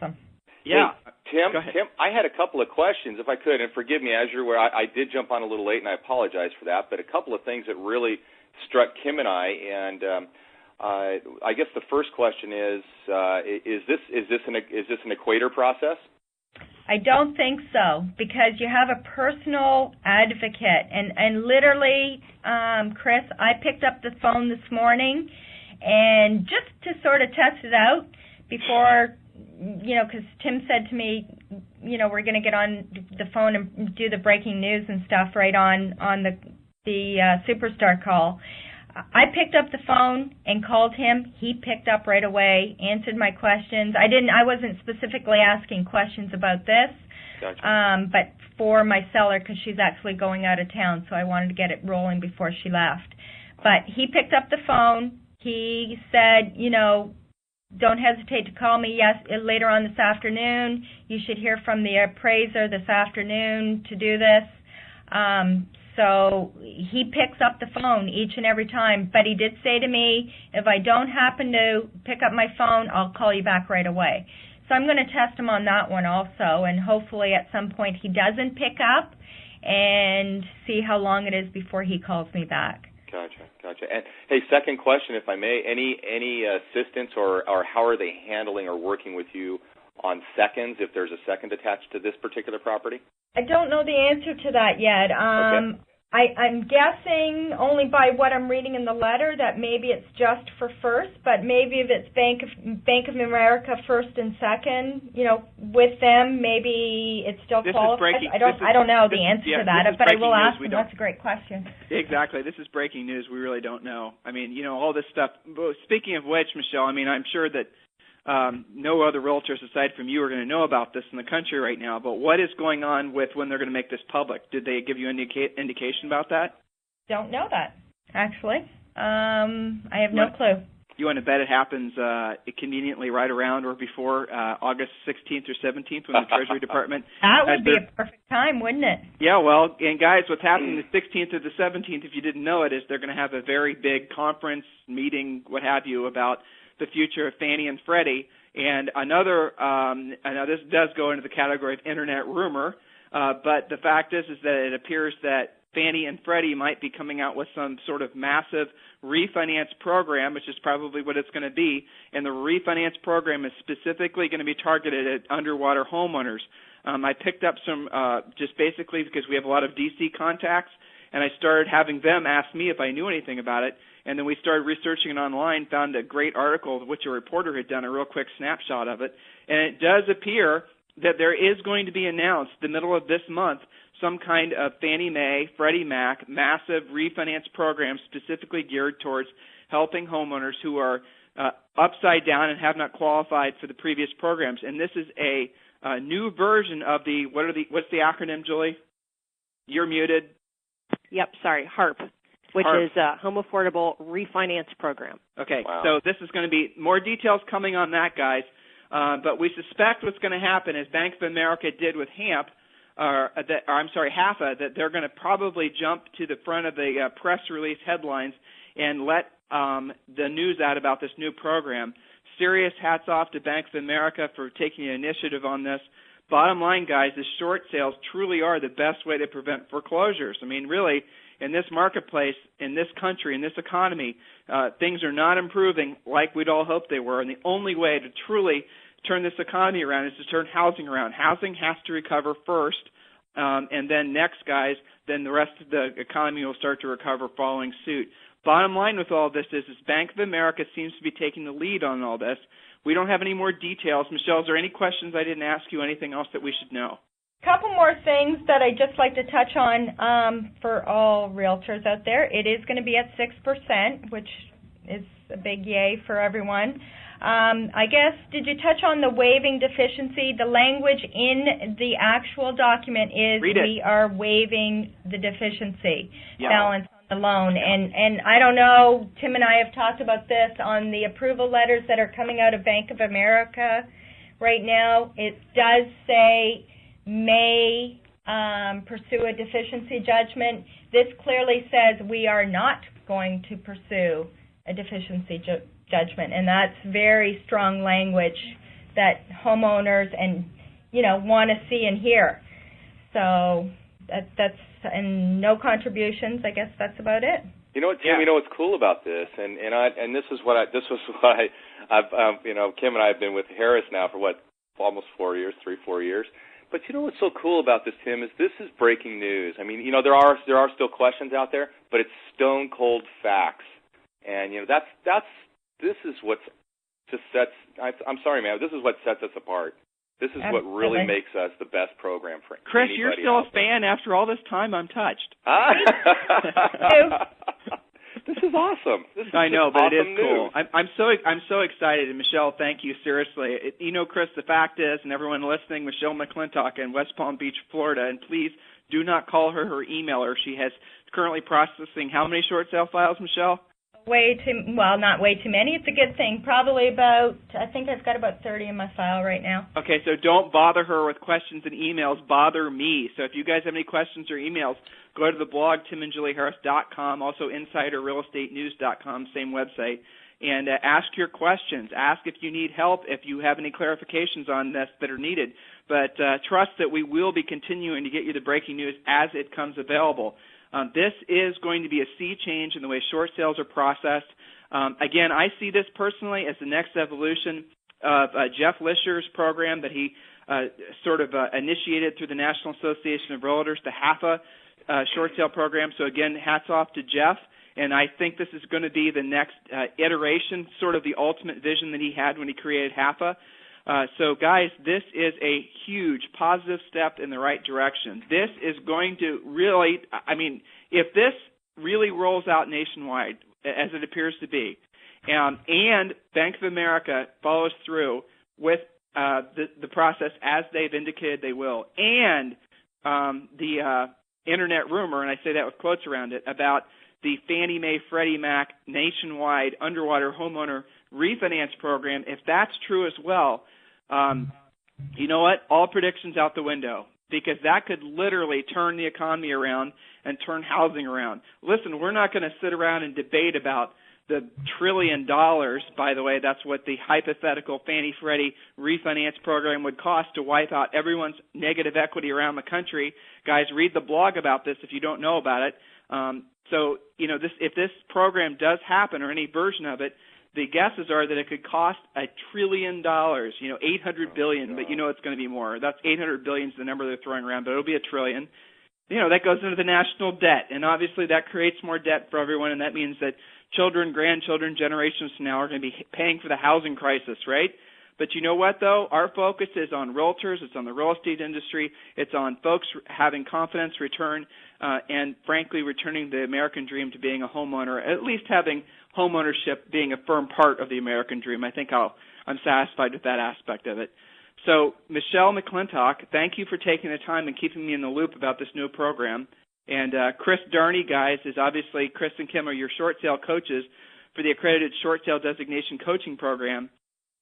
Awesome. Yeah. Hey, Tim, I had a couple of questions, if I could, and forgive me, as you're aware, I did jump on a little late, and I apologize for that, but a couple of things that really struck Kim and I, and I guess the first question is this an equator process? I don't think so, because you have a personal advocate, and literally, Chris, I picked up the phone this morning, and just to sort of test it out before, because Tim said to me, we're going to get on the phone and do the breaking news and stuff right on the Superstar call. I picked up the phone and called him. He picked up right away, answered my questions. I wasn't specifically asking questions about this, Gotcha. but for my seller, because she's actually going out of town, so I wanted to get it rolling before she left. But he picked up the phone. He said, don't hesitate to call me. Yes, later on this afternoon. You should hear from the appraiser this afternoon to do this. So he picks up the phone each and every time. But he did say to me, if I don't happen to pick up my phone, I'll call you back right away. So I'm going to test him on that one also, and hopefully at some point he doesn't pick up and see how long it is before he calls me back. Gotcha. And hey, second question, if I may, any assistance or how are they handling or working with you on seconds, if there's a second attached to this particular property? I don't know the answer to that yet. Okay. I'm guessing only by what I'm reading in the letter that maybe it's just for first, but maybe if it's Bank of America first and second, with them, maybe it still qualifies. I don't know the answer to that, but I will ask them. That's a great question. Exactly. This is breaking news. We really don't know. I mean, all this stuff. Speaking of which, Michelle, I'm sure that no other realtors aside from you are going to know about this in the country right now, but what is going on with when they're going to make this public? Did they give you any indication about that? Don't know that, actually. I have no clue. You want to bet it happens conveniently right around or before August 16th or 17th when the Treasury Department... That would be a perfect time, wouldn't it? Yeah, well, and guys, what's happening the 16th or the 17th, if you didn't know it, is they're going to have a very big conference, meeting, what have you, about the future of Fannie and Freddie. And another, I know this does go into the category of internet rumor, but the fact is that it appears that Fannie and Freddie might be coming out with some sort of massive refinance program, which is probably what it's going to be. And the refinance program is specifically going to be targeted at underwater homeowners. I picked up some, just basically because we have a lot of D.C. contacts, and I started having them ask me if I knew anything about it. And then we started researching it online, found a great article, which a reporter had done a real quick snapshot of it. And it does appear that there is going to be announced the middle of this month some kind of Fannie Mae, Freddie Mac massive refinance program specifically geared towards helping homeowners who are upside down and have not qualified for the previous programs. And this is a new version of what's the acronym, Julie? You're muted. Yep, sorry, HARP. Which HARP. Is Home Affordable Refinance Program. Okay, wow. So this is going to be more details coming on that, guys. But we suspect what's going to happen is Bank of America did with HAPA, that they're going to probably jump to the front of the press release headlines and let the news out about this new program. Serious hats off to Bank of America for taking the initiative on this. Bottom line, guys, is short sales truly are the best way to prevent foreclosures. I mean, really, in this marketplace, in this country, in this economy, things are not improving like we'd all hoped they were. And the only way to truly turn this economy around is to turn housing around. Housing has to recover first, and then next, guys, then the rest of the economy will start to recover following suit. Bottom line with all this is Bank of America seems to be taking the lead on all this. We don't have any more details. Michelle, is there any questions I didn't ask you, anything else that we should know? Couple more things that I'd just like to touch on for all realtors out there. It is going to be at 6%, which is a big yay for everyone. I guess, did you touch on the waiving deficiency? The language in the actual document is we are waiving the deficiency balance on the loan. And I don't know, Tim and I have talked about this on the approval letters that are coming out of Bank of America right now. It does say may pursue a deficiency judgment. This clearly says we are not going to pursue a deficiency judgment, and that's very strong language that homeowners and want to see and hear. So that's and no contributions. I guess that's about it. You know what, Tim? You know what's cool about this, and this was why I've Kim and I have been with Harris now for almost 4 years, 3-4 years. But you know what's so cool about this, Tim, is this is breaking news. I mean, there are still questions out there, but it's stone cold facts, and this is what's just sets. I'm sorry, man. This is what sets us apart. This is what really makes us the best program for Chris, anybody. You're still a fan after all this time. I'm touched. This is awesome. I know, but awesome it is cool. I'm so excited, and Michelle, thank you seriously. Chris, the fact is, and everyone listening, Michelle McClintock in West Palm Beach, Florida, and please do not call her or email her. She has currently processing how many short sale files, Michelle? Not way too many. It's a good thing. Probably I think I've got about 30 in my file right now. Okay, so don't bother her with questions and emails. Bother me. So if you guys have any questions or emails, go to the blog, timandjulieharris.com, also insiderrealestatenews.com, same website, and ask your questions. Ask if you need help, if you have any clarifications on this that are needed. But trust that we will be continuing to get you the breaking news as it comes available. This is going to be a sea change in the way short sales are processed. Again, I see this personally as the next evolution of Jeff Lisher's program that he initiated through the National Association of Realtors, the HAFA short sale program. So again, hats off to Jeff. And I think this is going to be the next iteration, sort of the ultimate vision that he had when he created HAFA. So, guys, this is a huge positive step in the right direction. This is going to really, if this really rolls out nationwide, as it appears to be, and Bank of America follows through with the process as they've indicated they will, and the internet rumor, and I say that with quotes around it, about the Fannie Mae Freddie Mac nationwide underwater homeowner refinance program, if that's true as well, you know what? All predictions out the window, because that could literally turn the economy around and turn housing around. Listen, we're not going to sit around and debate about the $1 trillion. By the way, that's what the hypothetical Fannie Freddie refinance program would cost to wipe out everyone's negative equity around the country. Guys, read the blog about this if you don't know about it. If this program does happen, or any version of it, the guesses are that it could cost $1 trillion, $800 billion, but it's going to be more. That's $800 billion is the number they're throwing around, but it'll be $1 trillion. That goes into the national debt, and obviously that creates more debt for everyone, and that means that children, grandchildren, generations from now are going to be paying for the housing crisis, right? But you know what, though? Our focus is on realtors. It's on the real estate industry. It's on folks having confidence return and, frankly, returning the American dream to being a homeowner, at least having homeownership being a firm part of the American dream. I think I'm satisfied with that aspect of it. So, Michelle McClintock, thank you for taking the time and keeping me in the loop about this new program. And Chris Darney, guys, is obviously, Chris and Kim are your short sale coaches for the accredited short sale designation coaching program.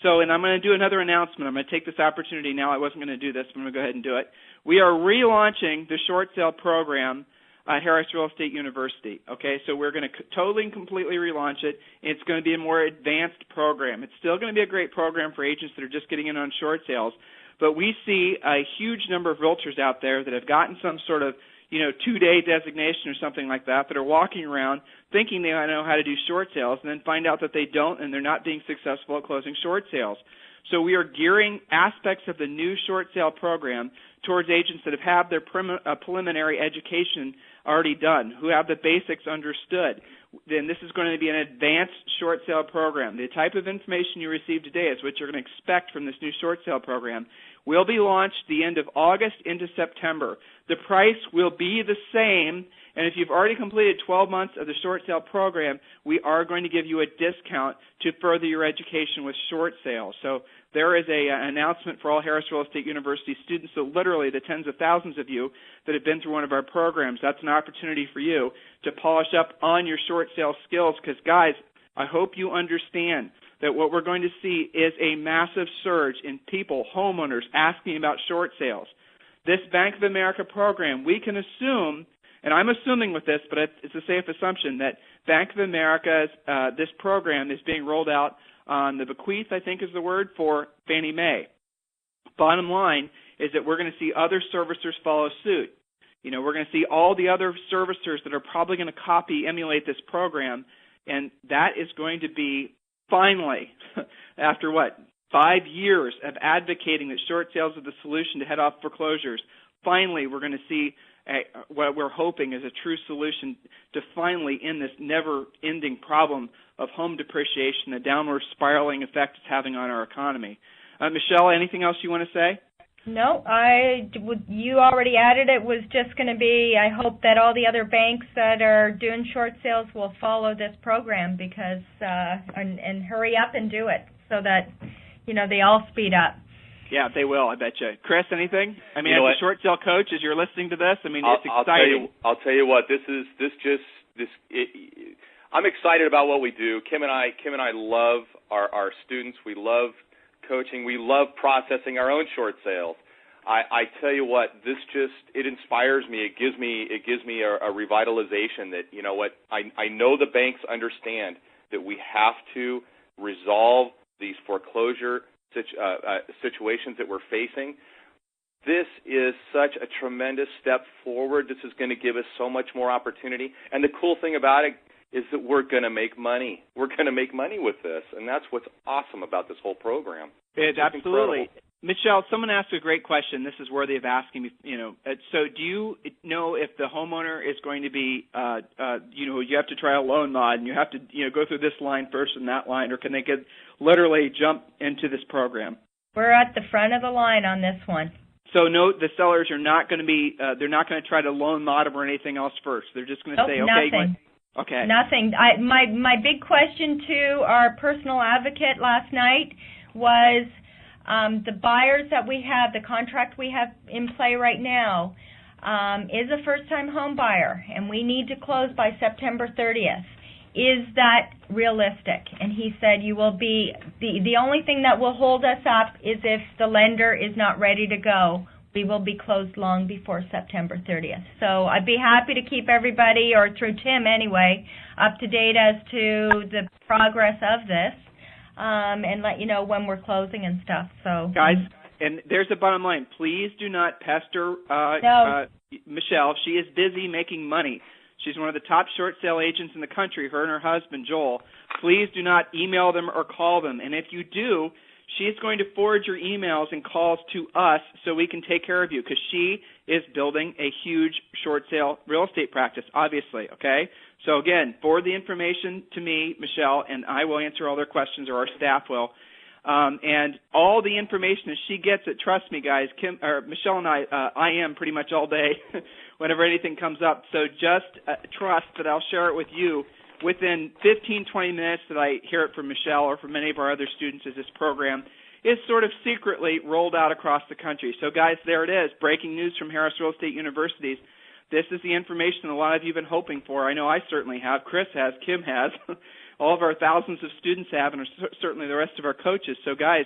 So, and I'm going to do another announcement. I'm going to take this opportunity now. I wasn't going to do this, but I'm going to go ahead and do it. We are relaunching the short sale program at Harris Real Estate University. Okay, so we're going to totally and completely relaunch it. It's going to be a more advanced program. It's still going to be a great program for agents that are just getting in on short sales, but we see a huge number of realtors out there that have gotten some sort of 2-day designation or something like that are walking around thinking they know how to do short sales and then find out that they don't, and they're not being successful at closing short sales. So we are gearing aspects of the new short sale program towards agents that have their preliminary education already done, who have the basics understood. Then this is going to be an advanced short sale program. The type of information you receive today is what you're going to expect from this new short sale program. Will be launched the end of August into September. The price will be the same, and if you've already completed 12 months of the short sale program, we are going to give you a discount to further your education with short sales. So there is an announcement for all Harris Real Estate University students, so literally the tens of thousands of you that have been through one of our programs. That's an opportunity for you to polish up on your short sale skills, because, guys, I hope you understand that what we're going to see is a massive surge in people, homeowners, asking about short sales. This Bank of America program, we can assume, and I'm assuming with this, but it's a safe assumption, that Bank of America's this program is being rolled out on the bequeath, I think is the word, for Fannie Mae. Bottom line is that we're going to see other servicers follow suit. We're going to see all the other servicers that are probably going to emulate this program, and that is going to be finally, after 5 years of advocating that short sales are the solution to head off foreclosures, finally we're going to see what we're hoping is a true solution to finally end this never-ending problem of home depreciation, the downward spiraling effect it's having on our economy. Michelle, anything else you want to say? No, you already added it. Was just going to be, I hope that all the other banks that are doing short sales will follow this program because and hurry up and do it so that they all speed up. Yeah, they will, I bet you. Chris, anything? I mean, as a short sale coach, as you're listening to this, it's exciting. I'll tell you what, I'm excited about what we do. Kim and I love our students. We love coaching. We love processing our own short sales. I tell you what, it inspires me. It gives me a revitalization that, I know the banks understand that we have to resolve these foreclosure situations that we're facing. This is such a tremendous step forward. This is going to give us so much more opportunity. And the cool thing about it is that we're going to make money. We're going to make money with this, and that's what's awesome about this whole program. It's absolutely. Incredible. Michelle, someone asked a great question. This is worthy of asking. So do you know if the homeowner is going to be, you have to try a loan mod and you have to, go through this line first and that line, or can they literally jump into this program? We're at the front of the line on this one. So no, the sellers are not going to be, they're not going to try to loan mod them or anything else first. They're just going to say, okay. Nothing. Okay. Nothing. My big question to our personal advocate last night was the buyers that we have, the contract we have in play right now, is a first-time home buyer, and we need to close by September 30th. Is that realistic? And he said you will be, the only thing that will hold us up is if the lender is not ready to go. We will be closed long before September 30th. So I'd be happy to keep everybody, or through Tim anyway, up to date as to the progress of this, and let you know when we're closing and stuff. So guys, and there's a bottom line. Please do not pester Michelle. She is busy making money. She's one of the top short sale agents in the country, her and her husband, Joel. Please do not email them or call them. And if you do, she's going to forward your emails and calls to us so we can take care of you, because she is building a huge short sale real estate practice, obviously, okay? So, again, forward the information to me, Michelle, and I will answer all their questions, or our staff will. And all the information, as she gets it, trust me, guys, Michelle and I am pretty much all day whenever anything comes up. So just trust that I'll share it with you within 15, 20 minutes that I hear it from Michelle or from many of our other students, as this program is sort of secretly rolled out across the country. So, guys, there it is, breaking news from Harris Real Estate Universities. This is the information a lot of you have been hoping for. I know I certainly have. Chris has. Kim has. All of our thousands of students have, and certainly the rest of our coaches. So, guys,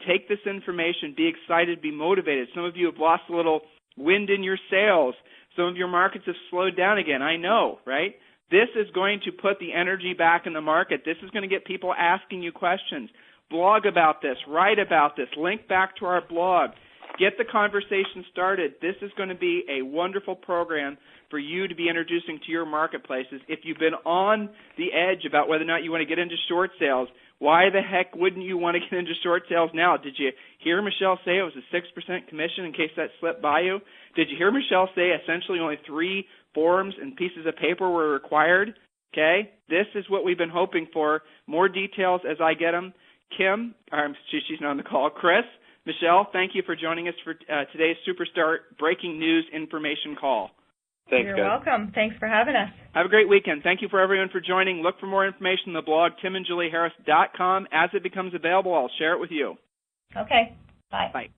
take this information. Be excited. Be motivated. Some of you have lost a little wind in your sails. Some of your markets have slowed down again. I know, right? This is going to put the energy back in the market. This is going to get people asking you questions. Blog about this. Write about this. Link back to our blog. Get the conversation started. This is going to be a wonderful program for you to be introducing to your marketplaces. If you've been on the edge about whether or not you want to get into short sales, why the heck wouldn't you want to get into short sales now? Did you hear Michelle say it was a 6% commission, in case that slipped by you? Did you hear Michelle say essentially only 3 forms and pieces of paper were required? Okay? This is what we've been hoping for. More details as I get them. Kim, she's not on the call. Chris, Michelle, thank you for joining us for today's Superstar Breaking News Information Call. Thanks, You're guys. welcome. Thanks for having us. Have a great weekend. Thank you for everyone for joining. Look for more information on the blog, timandjulieharris.com. As it becomes available, I'll share it with you. Okay. Bye. Bye.